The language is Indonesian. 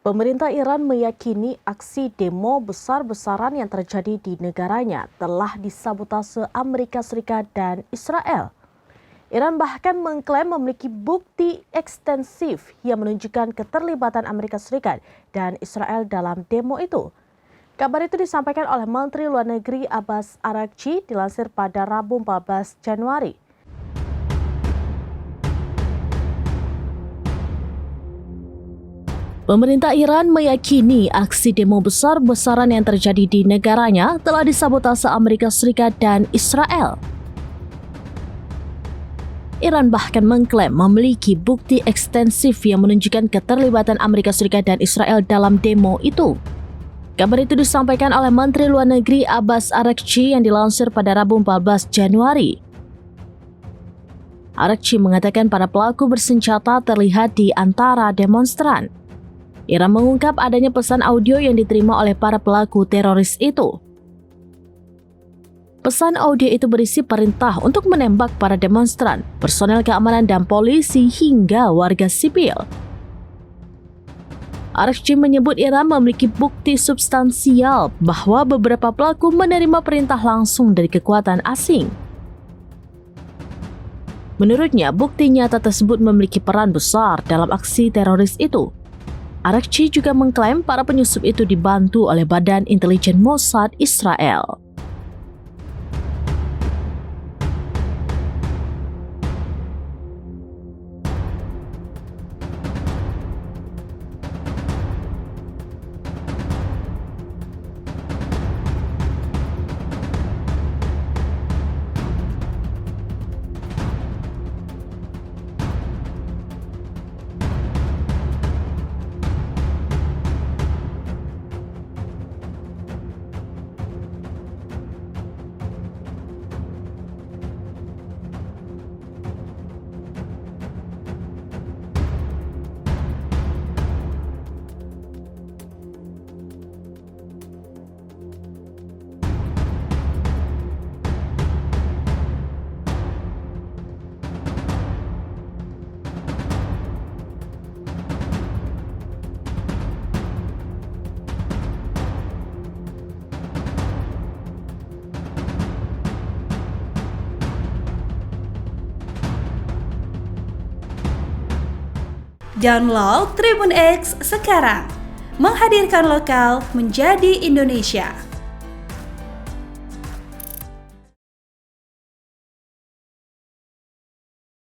Pemerintah Iran meyakini aksi demo besar-besaran yang terjadi di negaranya telah disabotase Amerika Serikat dan Israel. Iran bahkan mengklaim memiliki bukti ekstensif yang menunjukkan keterlibatan Amerika Serikat dan Israel dalam demo itu. Kabar itu disampaikan oleh Menteri Luar Negeri Abbas Araghchi dilansir pada Rabu 14 Januari. Pemerintah Iran meyakini aksi demo besar-besaran yang terjadi di negaranya telah disabotase Amerika Serikat dan Israel. Iran bahkan mengklaim memiliki bukti ekstensif yang menunjukkan keterlibatan Amerika Serikat dan Israel dalam demo itu. Kabar itu disampaikan oleh Menteri Luar Negeri Abbas Araghchi yang dilansir pada Rabu 14 Januari. Araghchi mengatakan para pelaku bersenjata terlihat di antara demonstran. Iran mengungkap adanya pesan audio yang diterima oleh para pelaku teroris itu. Pesan audio itu berisi perintah untuk menembak para demonstran, personel keamanan dan polisi hingga warga sipil. Araghchi menyebut Iran memiliki bukti substansial bahwa beberapa pelaku menerima perintah langsung dari kekuatan asing. Menurutnya, bukti nyata tersebut memiliki peran besar dalam aksi teroris itu. Araghchi juga mengklaim para penyusup itu dibantu oleh Badan Intelijen Mossad Israel. Download Tribun X sekarang, menghadirkan lokal menjadi Indonesia.